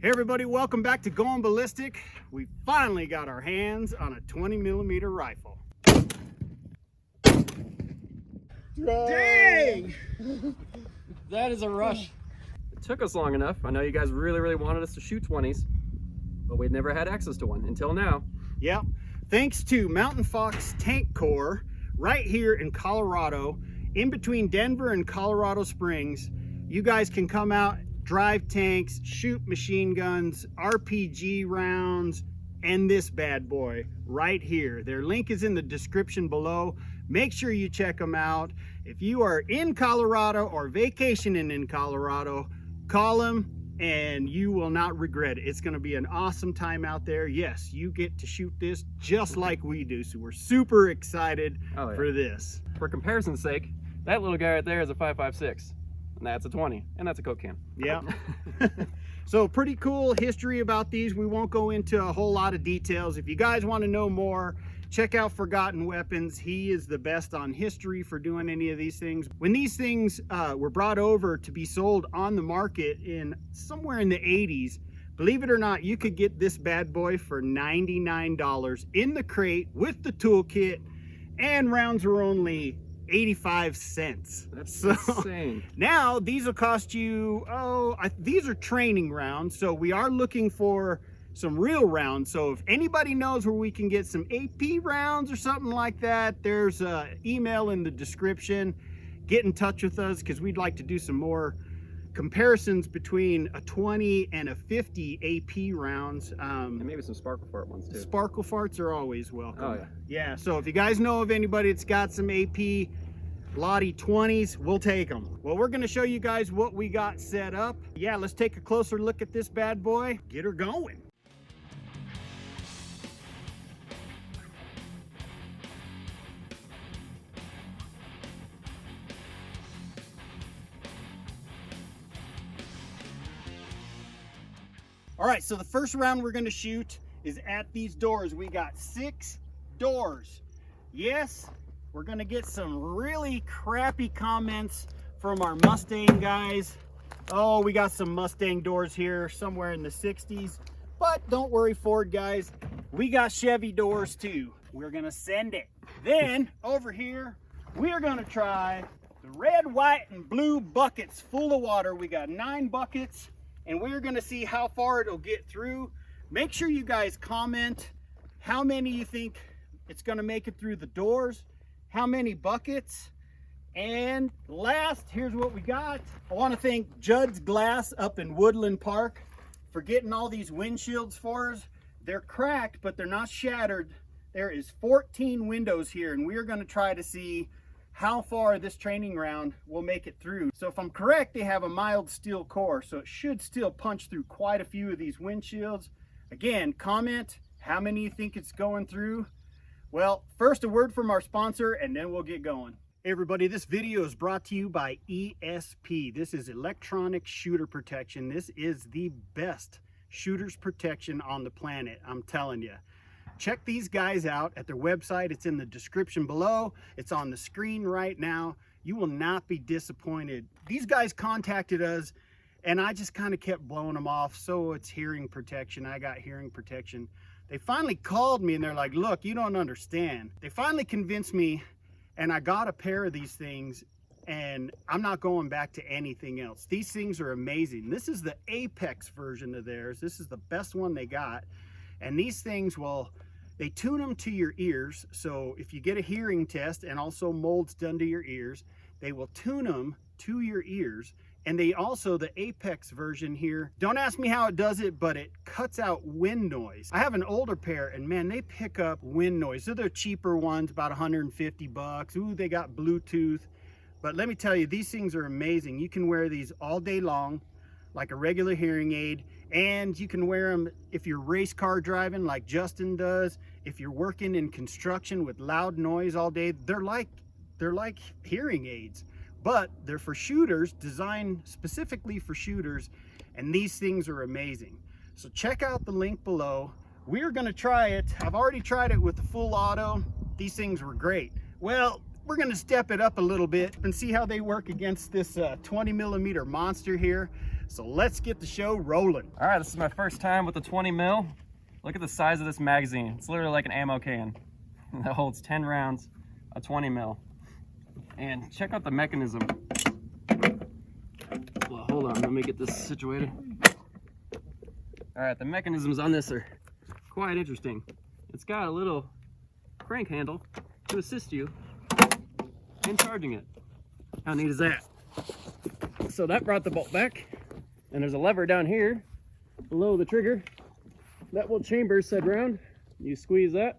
Hey everybody, welcome back to Going Ballistic. We finally got our hands on a 20mm rifle. Dang! That is a rush. It took us long enough. I know you guys really wanted us to shoot 20s, but we'd never had access to one until now. Yep. Thanks to Mountain Fox Tank Corps right here in Colorado, in between Denver and Colorado Springs, you guys can come out, drive tanks, shoot machine guns, RPG rounds, and this bad boy right here. Their link is in the description below. Make sure you check them out. If you are in Colorado or vacationing in Colorado, call them and you will not regret it. It's going to be an awesome time out there. Yes, you get to shoot this just like we do, so we're super excited for this. For comparison's sake, that little guy right there is a 5.56. And that's a 20, and that's a Coke can. Yeah. So pretty cool history about these. We won't go into a whole lot of details. If you guys want to know more, check out Forgotten Weapons. He is the best on history for doing any of these things. When these things were brought over to be sold on the market in somewhere in the 80s, believe it or not, you could get this bad boy for $99 in the crate with the toolkit, and rounds were only 85 cents. That's insane. Now these will cost you, these are training rounds, so we are looking for some real rounds. So if anybody knows where we can get some AP rounds or something like that, there's an email in the description. Get in touch with us because we'd like to do some more comparisons between a 20 and a 50 AP rounds. And maybe some sparkle fart ones too. Sparkle farts are always welcome. Oh yeah. Yeah, so if you guys know of anybody that's got some AP Lahti 20s, we'll take them. Well, we're gonna show you guys what we got set up. Yeah, let's take a closer look at this bad boy. Get her going. All right, so the first round we're gonna shoot is at these doors. We got 6 doors. Yes, we're gonna get some really crappy comments from our Mustang guys. Oh, we got some Mustang doors here somewhere in the 60s, but don't worry, Ford guys, we got Chevy doors too. We're gonna send it. Then over here, we are gonna try the red, white, and blue buckets full of water. We got 9 buckets, and we're gonna see how far it'll get through. Make sure you guys comment how many you think it's gonna make it through the doors, how many buckets, and last, here's what we got. I wanna thank Judd's Glass up in Woodland Park for getting all these windshields for us. They're cracked, but they're not shattered. There is 14 windows here, and we're gonna try to see how far this training round will make it through. So if I'm correct, they have a mild steel core, so it should still punch through quite a few of these windshields. Again, comment how many you think it's going through. Well, first a word from our sponsor, and then we'll get going. Hey everybody, this video is brought to you by ESP. This is electronic shooter protection. This is the best shooter's protection on the planet, I'm telling you. Check these guys out at their website. It's in the description below. It's on the screen right now. You will not be disappointed. These guys contacted us, and I just kind of kept blowing them off. So it's hearing protection. I got hearing protection. They finally called me and they're like, look, you don't understand. They finally convinced me, and I got a pair of these things, and I'm not going back to anything else. These things are amazing. This is the Apex version of theirs. This is the best one they got. And these things, well, they tune them to your ears. So if you get a hearing test and also molds done to your ears, they will tune them to your ears. And they also, the Apex version here, don't ask me how it does it, but it cuts out wind noise. I have an older pair, and man, they pick up wind noise. So they're cheaper ones, about 150 bucks. Ooh, they got Bluetooth. But let me tell you, these things are amazing. You can wear these all day long, like a regular hearing aid, and you can wear them if you're race car driving like Justin does. If you're working in construction with loud noise all day, they're like hearing aids. But they're for shooters, designed specifically for shooters, and these things are amazing. So check out the link below. We're gonna try it. I've already tried it with the full auto. These things were great. Well, we're gonna step it up a little bit and see how they work against this 20mm monster here. So let's get the show rolling. All right, this is my first time with the 20mm. Look at the size of this magazine. It's literally like an ammo can that holds 10 rounds of 20mm. And check out the mechanism. Well, hold on, let me get this situated. All right, the mechanisms on this are quite interesting. It's got a little crank handle to assist you in charging it. How neat is that? So that brought the bolt back, and there's a lever down here below the trigger that will chamber said round. You squeeze that.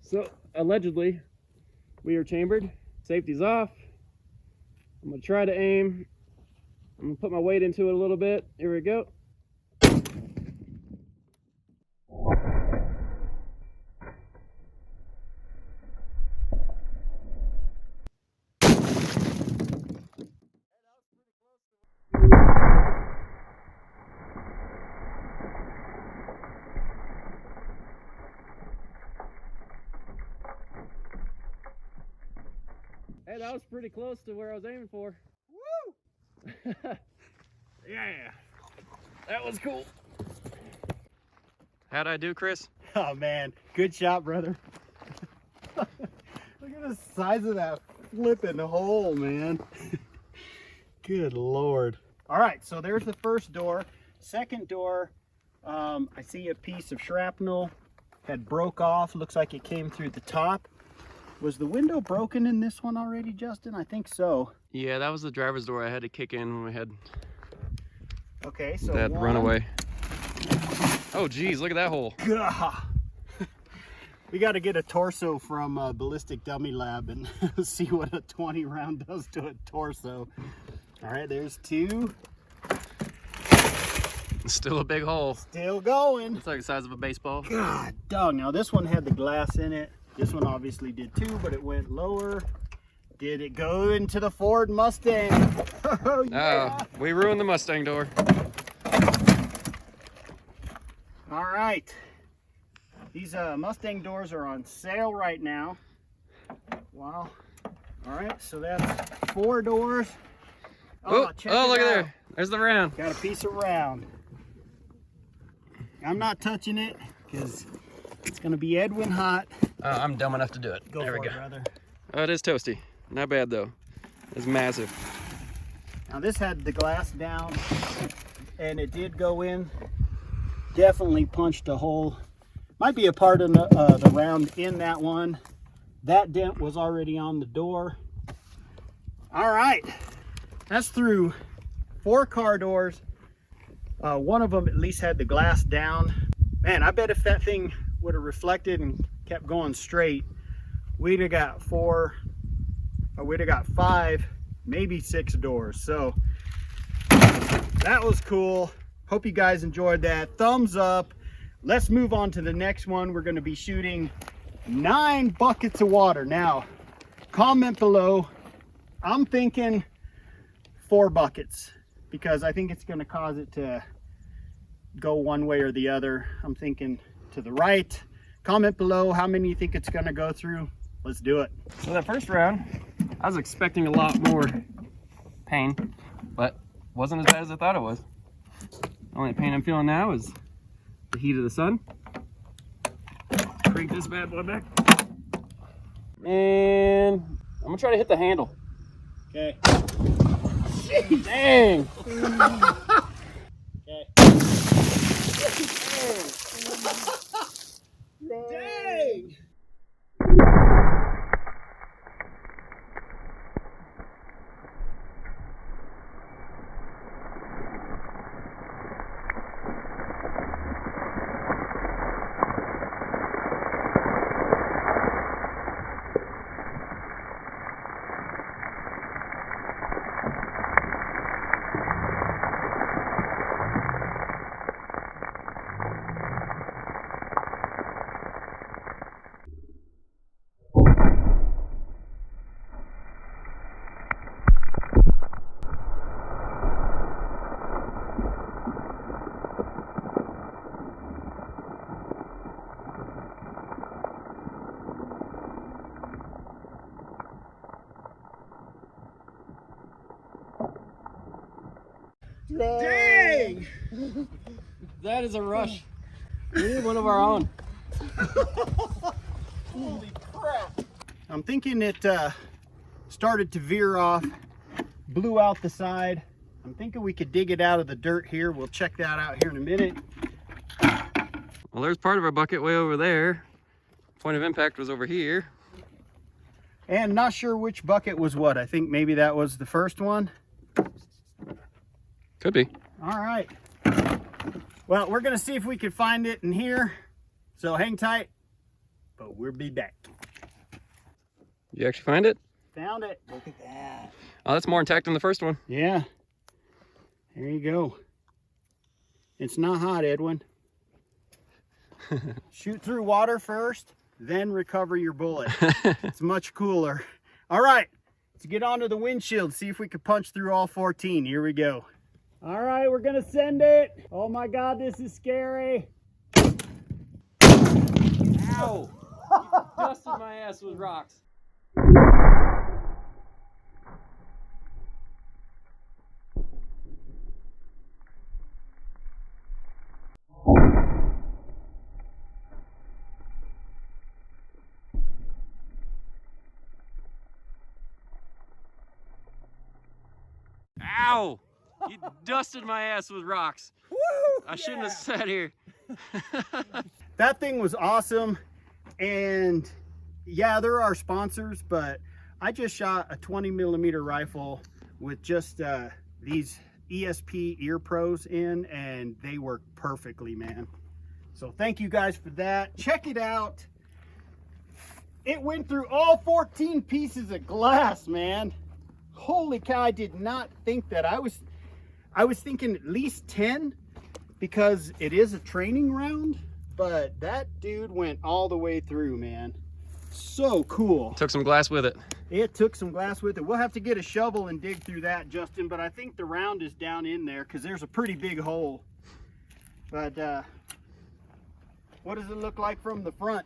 So allegedly we are chambered. Safety's off. I'm gonna try to aim. I'm gonna put my weight into it a little bit. Here we go. Hey, that was pretty close to where I was aiming for. Woo! Yeah, that was cool. How'd I do, Chris? Oh man, good shot, brother. Look at the size of that flipping hole, man. Good Lord. All right, so there's the first door. Second door, I see a piece of shrapnel had broke off. Looks like it came through the top. Was the window broken in this one already, Justin? I think so. Yeah, that was the driver's door I had to kick in when we had Okay, so that runaway. Oh geez, look at that hole. God. We got to get a torso from Ballistic Dummy Lab and see what a 20 round does to a torso. All right, there's two. Still a big hole. Still going. It's like the size of a baseball. God dog. Now this one had the glass in it. This one obviously did too, but it went lower. Did it go into the Ford Mustang? Oh, yeah. We ruined the Mustang door. All right. These Mustang doors are on sale right now. Wow. All right, so that's 4 doors. Oh, check look it at out. there. There's the round. Got a piece of round. I'm not touching it because it's going to be Edwin hot. I'm dumb enough to do it. Go there for we it, go. brother. Oh, it is toasty. Not bad though. It's massive. Now this had the glass down and it did go in. Definitely punched a hole. Might be a part of the round in that one. That dent was already on the door. All right, that's through 4 car doors. One of them at least had the glass down. Man, I bet if that thing would have reflected and kept going straight, we'd have got 5, maybe 6 doors. So that was cool. Hope you guys enjoyed that. Thumbs up. Let's move on to the next one. We're going to be shooting 9 buckets of water. Now, comment below. I'm thinking 4 buckets because I think it's going to cause it to go one way or the other. I'm thinking to the right. Comment below how many you think it's going to go through. Let's do it. So that first round, I was expecting a lot more pain, but wasn't as bad as I thought it was. The only pain I'm feeling now is the heat of the sun. Crank this bad boy back. And I'm gonna try to hit the handle. Okay. Dang! Okay. Dang! Dang! Dang! That is a rush. We need one of our own. Holy crap! I'm thinking it started to veer off, blew out the side. I'm thinking we could dig it out of the dirt here. We'll check that out here in a minute. Well, there's part of our bucket way over there. Point of impact was over here. And not sure which bucket was what. I think maybe that was the first one. Could be. All right. Well, we're gonna see if we can find it in here. So hang tight, but we'll be back. You actually find it? Found it. Look at that. Oh, that's more intact than the first one. Yeah. There you go. It's not hot, Edwin. Shoot through water first, then recover your bullet. It's much cooler. All right, let's get onto the windshield, see if we can punch through all 14. Here we go. All right, we're gonna send it. Oh my God, this is scary. Ow! You dusted my ass with rocks. Ow! You dusted my ass with rocks. Woo! I shouldn't have sat here. That thing was awesome. And yeah, there are sponsors, but I just shot a 20mm rifle with just these ESP ear pros in, and they work perfectly, man. So thank you guys for that. Check it out. It went through all 14 pieces of glass, man. Holy cow, I did not think that. I was thinking at least 10 because it is a training round, but that dude went all the way through, man. So cool. Took some glass with it. It took some glass with it. We'll have to get a shovel and dig through that, Justin, but I think the round is down in there because there's a pretty big hole. But what does it look like from the front?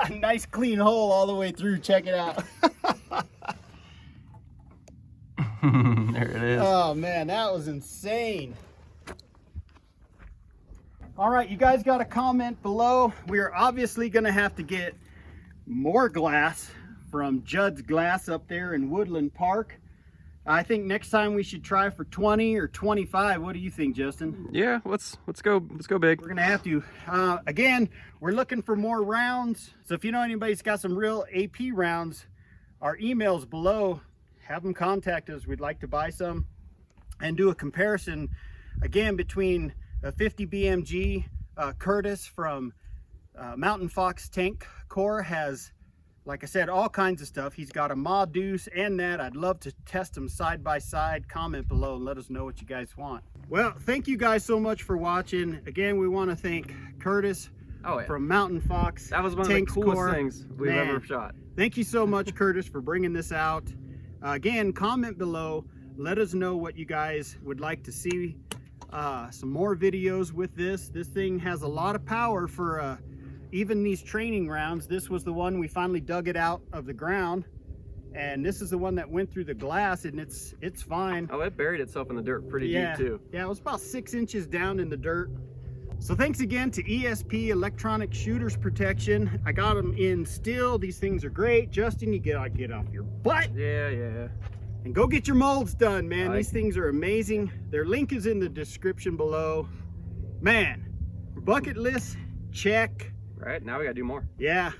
Nice clean hole all the way through. Check it out. There it is. Oh man, that was insane. All right, you guys got a comment below. We are obviously going to have to get more glass from Judd's Glass up there in Woodland Park. I think next time we should try for 20 or 25. What do you think, Justin? Yeah, let's go big. We're gonna have to. Again, we're looking for more rounds. So if you know anybody's got some real AP rounds, our email's below. Have them contact us. We'd like to buy some and do a comparison again between a 50 BMG. Curtis from Mountain Fox Tank Corps has, like I said, all kinds of stuff. He's got a Ma Deuce and that. I'd love to test them side by side. Comment below and let us know what you guys want. Well, thank you guys so much for watching. Again, we want to thank Curtis from Mountain Fox. That was one Tank of the coolest Corps. things we've ever shot. Thank you so much, Curtis, for bringing this out. Again, comment below. Let us know what you guys would like to see. Some more videos with this. This thing has a lot of power for even these training rounds. This was the one we finally dug it out of the ground, and this is the one that went through the glass, and it's fine. Oh, it buried itself in the dirt pretty deep too. Yeah, it was about 6 inches down in the dirt. So thanks again to ESP Electronic Shooters Protection. I got them in steel. These things are great. Justin, you gotta get off your butt. Yeah. And go get your molds done, man. These things are amazing. Their link is in the description below. Man, bucket list, check. Right, now we gotta do more. Yeah.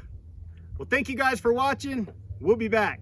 Well, thank you guys for watching. We'll be back.